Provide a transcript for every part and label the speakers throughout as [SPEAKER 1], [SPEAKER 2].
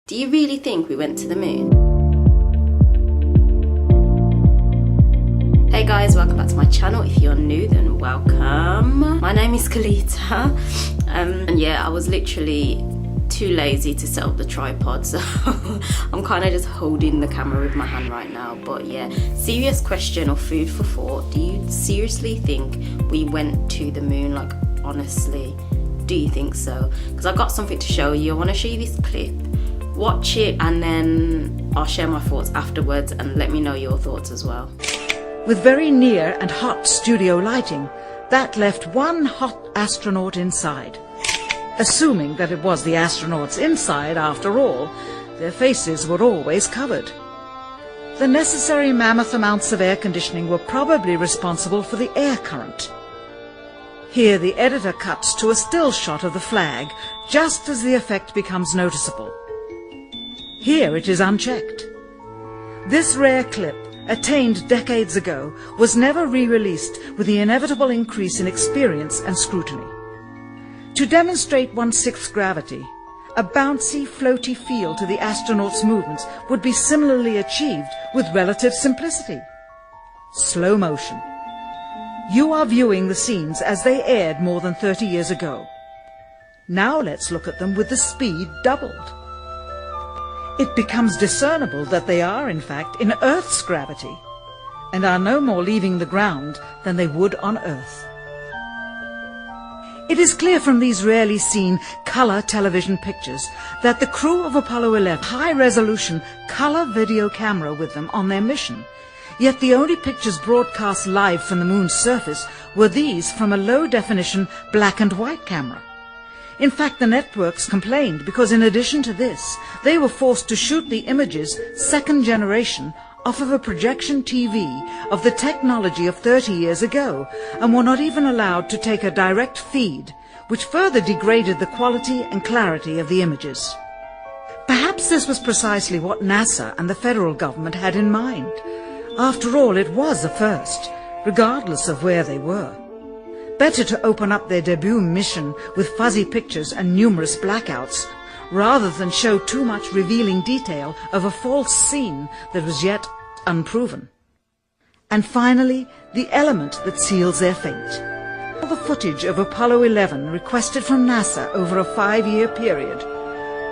[SPEAKER 1] Do you really think we went to the moon? Hey guys, welcome back to my channel. If you're new, then welcome. My name is Kelita. And yeah, I was literally too lazy to set up the tripod, so I'm kind of just holding the camera with my hand right now. But yeah, serious question or food for thought. Do you seriously think we went to the moon? Like, honestly, do you think so? Because I've got something to show you. I want to show you this clip. Watch it and then I'll share my thoughts afterwards, and let me know your thoughts as well.
[SPEAKER 2] With very near and hot studio lighting, that left one hot astronaut inside. Assuming that it was the astronauts inside after all, their faces were always covered. The necessary mammoth amounts of air conditioning were probably responsible for the air current. Here the editor cuts to a still shot of the flag, just as the effect becomes noticeable. Here it is unchecked. This rare clip, attained decades ago, was never re-released, with the inevitable increase in experience and scrutiny. To demonstrate 1/6 gravity, a bouncy, floaty feel to the astronauts' movements would be similarly achieved with relative simplicity. Slow motion. You are viewing the scenes as they aired more than 30 years ago. Now let's look at them with the speed doubled. It becomes discernible that they are, in fact, in Earth's gravity, and are no more leaving the ground than they would on Earth. It is clear from these rarely seen color television pictures that the crew of Apollo 11 had a high-resolution color video camera with them on their mission, yet the only pictures broadcast live from the moon's surface were these from a low-definition black and white camera. In fact, the networks complained because in addition to this, they were forced to shoot the images, second generation, off of a projection TV of the technology of 30 years ago, and were not even allowed to take a direct feed, which further degraded the quality and clarity of the images. Perhaps this was precisely what NASA and the federal government had in mind. After all, it was a first, regardless of where they were. Better to open up their debut mission with fuzzy pictures and numerous blackouts, rather than show too much revealing detail of a false scene that was yet unproven. And finally, the element that seals their fate. All the footage of Apollo 11 requested from NASA over a 5-year period,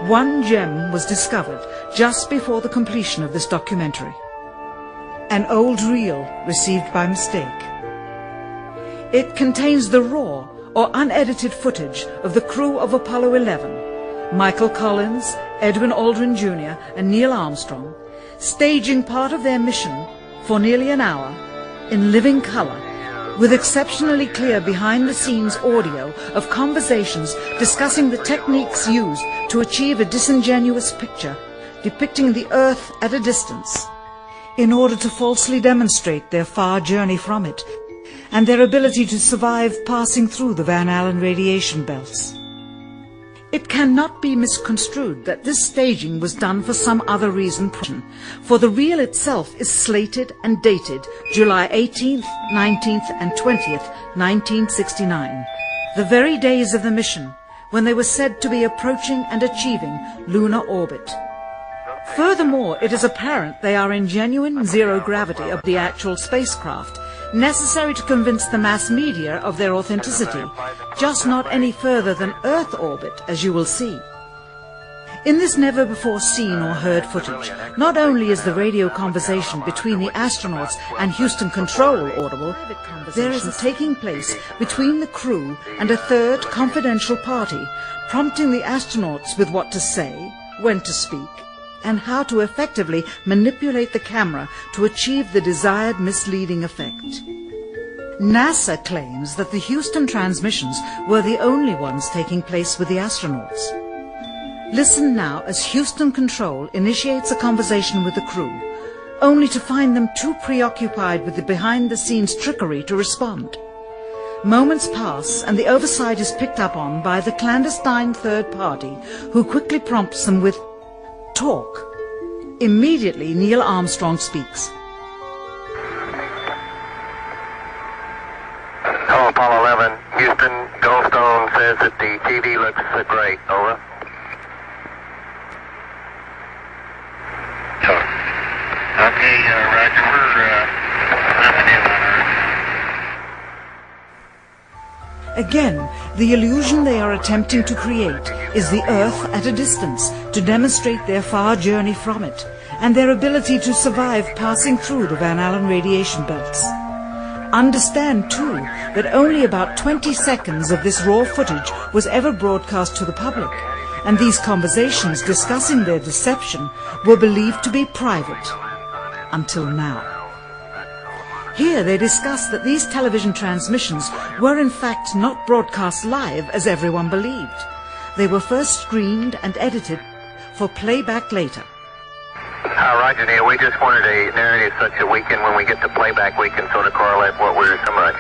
[SPEAKER 2] one gem was discovered just before the completion of this documentary. An old reel received by mistake. It contains the raw or unedited footage of the crew of Apollo 11, Michael Collins, Edwin Aldrin Jr. and Neil Armstrong, staging part of their mission for nearly an hour in living color, with exceptionally clear behind-the-scenes audio of conversations discussing the techniques used to achieve a disingenuous picture depicting the Earth at a distance, in order to falsely demonstrate their far journey from it and their ability to survive passing through the Van Allen radiation belts. It cannot be misconstrued that this staging was done for some other reason, for the reel itself is slated and dated July 18th, 19th and 20th, 1969, the very days of the mission when they were said to be approaching and achieving lunar orbit. Furthermore, it is apparent they are in genuine zero gravity of the actual spacecraft, necessary to convince the mass media of their authenticity, just not any further than Earth orbit, as you will see. In this never-before-seen or heard footage, not only is the radio conversation between the astronauts and Houston Control audible, there is a taking place between the crew and a third confidential party, prompting the astronauts with what to say, when to speak, and how to effectively manipulate the camera to achieve the desired misleading effect. NASA claims that the Houston transmissions were the only ones taking place with the astronauts. Listen now as Houston Control initiates a conversation with the crew, only to find them too preoccupied with the behind-the-scenes trickery to respond. Moments pass and the oversight is picked up on by the clandestine third party, who quickly prompts them with talk. Immediately, Neil Armstrong speaks.
[SPEAKER 3] Hello, Apollo 11. Houston, Goldstone says that the TV looks great. Over. Okay, Roger. We're coming in on Earth.
[SPEAKER 2] Again, the illusion they are attempting to create is the Earth at a distance to demonstrate their far journey from it and their ability to survive passing through the Van Allen radiation belts. Understand, too, that only about 20 seconds of this raw footage was ever broadcast to the public, and these conversations discussing their deception were believed to be private. Until now. Here they discuss that these television transmissions were in fact not broadcast live as everyone believed. They were first screened and edited for playback later.
[SPEAKER 3] Roger, Neil. We just wanted a narrative such that we can, when we get the playback, we can sort of correlate what we're so much.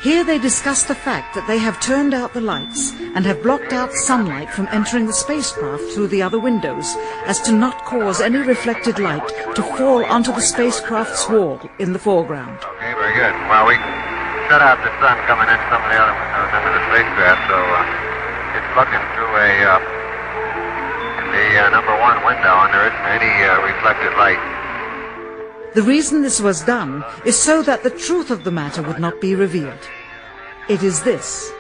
[SPEAKER 2] Here they discuss the fact that they have turned out the lights and have blocked out sunlight from entering the spacecraft through the other windows as to not cause any reflected light to fall onto the spacecraft's wall in the foreground.
[SPEAKER 3] Okay, very good. Well, we shut out the sun coming in some of the other windows into the spacecraft, so it's looking through the number one window, and there isn't any reflected light.
[SPEAKER 2] The reason this was done is so that the truth of the matter would not be revealed. It is this.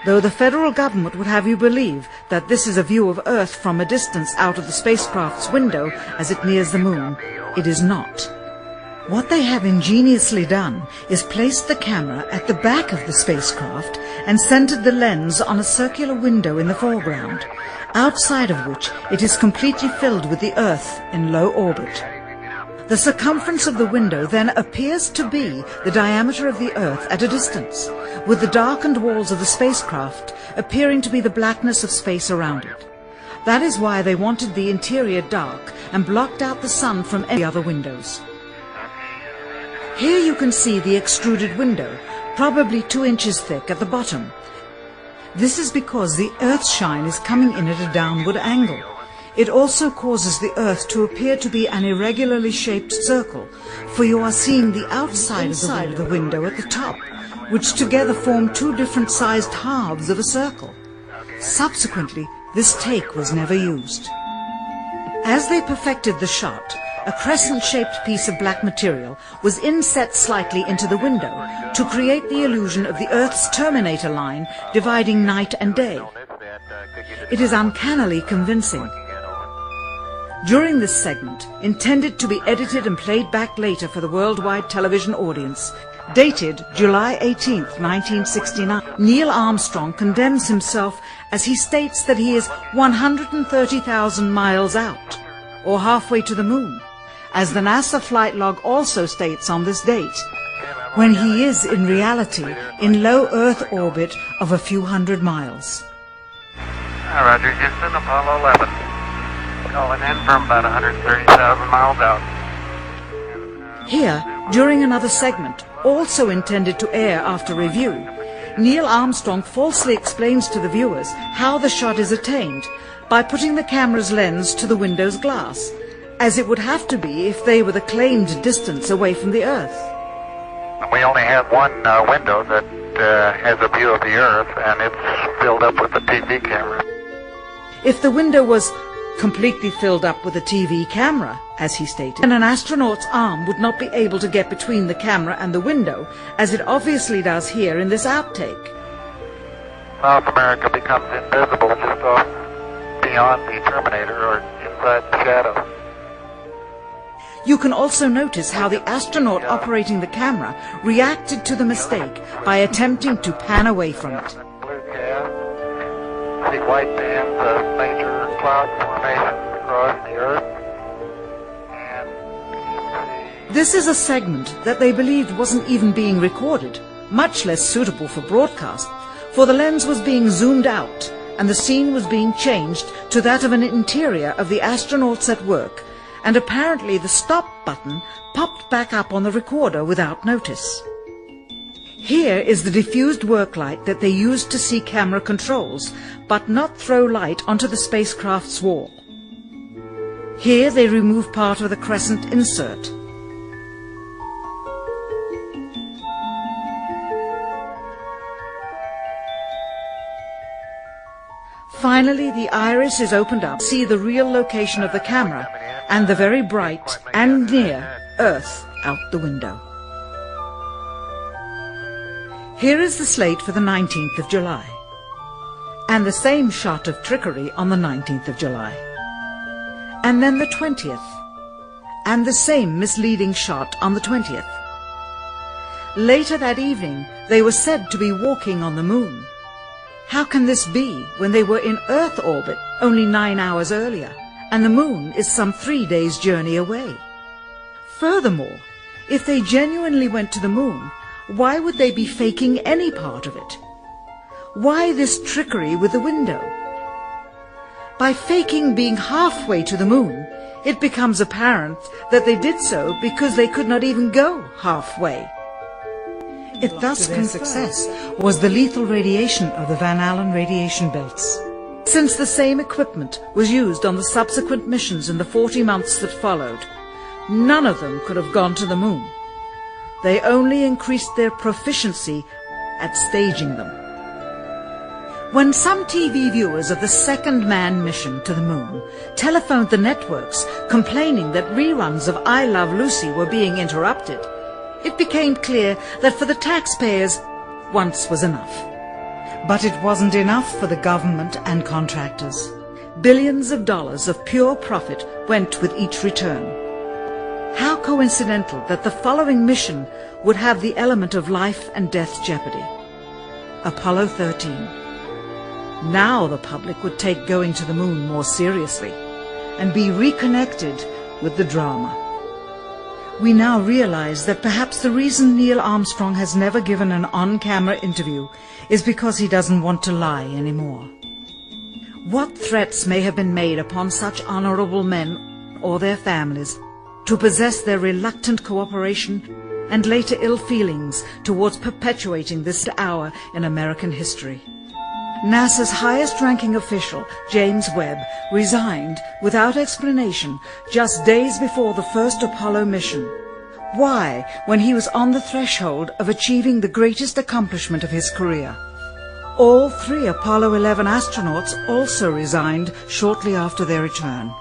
[SPEAKER 2] Though the federal government would have you believe that this is a view of Earth from a distance out of the spacecraft's window as it nears the moon, it is not. What they have ingeniously done is placed the camera at the back of the spacecraft and centered the lens on a circular window in the foreground, outside of which it is completely filled with the Earth in low orbit. The circumference of the window then appears to be the diameter of the Earth at a distance, with the darkened walls of the spacecraft appearing to be the blackness of space around it. That is why they wanted the interior dark and blocked out the sun from any other windows. Here you can see the extruded window, probably 2 inches thick at the bottom. This is because the Earth's shine is coming in at a downward angle. It also causes the Earth to appear to be an irregularly shaped circle, for you are seeing the outside of the window at the top, which together form 2 different sized halves of a circle. Subsequently, this take was never used. As they perfected the shot, a crescent-shaped piece of black material was inset slightly into the window to create the illusion of the Earth's terminator line dividing night and day. It is uncannily convincing. During this segment, intended to be edited and played back later for the worldwide television audience, dated July 18th, 1969, Neil Armstrong condemns himself as he states that he is 130,000 miles out, or halfway to the moon, as the NASA flight log also states on this date, when he is in reality in low Earth orbit of a few hundred miles.
[SPEAKER 3] Roger, Houston, Apollo 11. Calling in from about 130,000 miles out.
[SPEAKER 2] Here, during another segment, also intended to air after review, Neil Armstrong falsely explains to the viewers how the shot is attained by putting the camera's lens to the window's glass, as it would have to be if they were the claimed distance away from the Earth.
[SPEAKER 3] We only have one window that has a view of the Earth, and it's filled up with a TV camera.
[SPEAKER 2] If the window was completely filled up with a TV camera, as he stated, then an astronaut's arm would not be able to get between the camera and the window, as it obviously does here in this outtake.
[SPEAKER 3] South America becomes invisible just off beyond the Terminator or inside the shadow.
[SPEAKER 2] You can also notice how the astronaut operating the camera reacted to the mistake by attempting to pan away from it.
[SPEAKER 3] Blue gas, see white bands of major cloud formations across the Earth. And
[SPEAKER 2] This is a segment that they believed wasn't even being recorded, much less suitable for broadcast, for the lens was being zoomed out and the scene was being changed to that of an interior of the astronauts at work, and apparently the stop button popped back up on the recorder without notice. Here is the diffused work light that they used to see camera controls, but not throw light onto the spacecraft's wall. Here they remove part of the crescent insert. Finally, the iris is opened up to see the real location of the camera and the very bright and near Earth out the window. Here is the slate for the 19th of July, and the same shot of trickery on the 19th of July, and then the 20th, and the same misleading shot on the 20th. Later that evening, they were said to be walking on the moon. How can this be when they were in Earth orbit only 9 hours earlier, and the moon is some 3 days' journey away? Furthermore, if they genuinely went to the moon, why would they be faking any part of it? Why this trickery with the window? By faking being halfway to the moon, it becomes apparent that they did so because they could not even go halfway. It thus confirmed success was the lethal radiation of the Van Allen radiation belts. Since the same equipment was used on the subsequent missions in the 40 months that followed, none of them could have gone to the moon. They only increased their proficiency at staging them. When some TV viewers of the second manned mission to the moon telephoned the networks complaining that reruns of I Love Lucy were being interrupted, it became clear that for the taxpayers, once was enough. But it wasn't enough for the government and contractors. Billions of dollars of pure profit went with each return. How coincidental that the following mission would have the element of life and death jeopardy. Apollo 13. Now the public would take going to the moon more seriously and be reconnected with the drama. We now realize that perhaps the reason Neil Armstrong has never given an on-camera interview is because he doesn't want to lie anymore. What threats may have been made upon such honorable men or their families to possess their reluctant cooperation and later ill feelings towards perpetuating this hour in American history. NASA's highest-ranking official, James Webb, resigned without explanation just days before the first Apollo mission. Why, when he was on the threshold of achieving the greatest accomplishment of his career? All 3 Apollo 11 astronauts also resigned shortly after their return.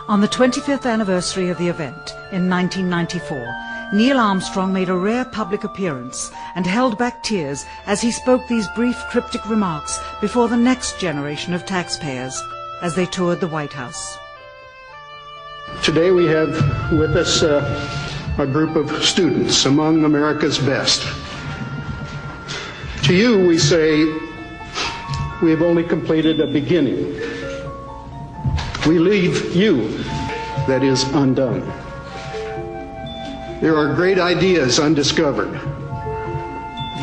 [SPEAKER 2] On the 25th anniversary of the event, in 1994, Neil Armstrong made a rare public appearance and held back tears as he spoke these brief cryptic remarks before the next generation of taxpayers as they toured the White House.
[SPEAKER 4] Today we have with us a group of students among America's best. To you we say, we have only completed a beginning. We leave you, that is, undone. There are great ideas undiscovered,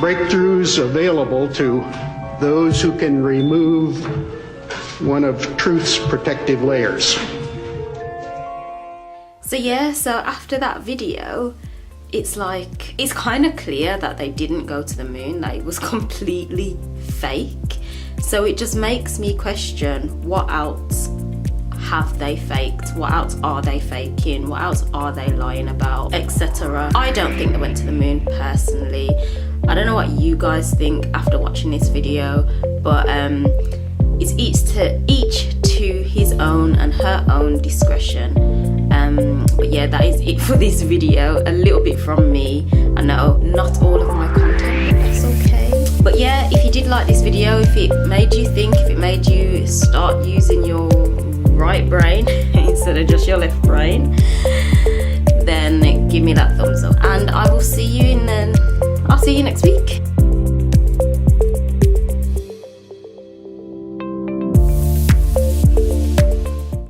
[SPEAKER 4] breakthroughs available to those who can remove one of truth's protective layers.
[SPEAKER 1] So after that video, it's kind of clear that they didn't go to the moon, that it was completely fake. So it just makes me question, what else have they faked? What else are they faking? What else are they lying about, etc.? I don't think they went to the moon personally. I don't know what you guys think after watching this video, but it's each to his own and her own discretion. But yeah, that is it for this video. A little bit from me. I know not all of my content, but that's okay. But yeah, if you did like this video, if it made you think, if it made you start using your right brain instead of just your left brain, then give me that thumbs up.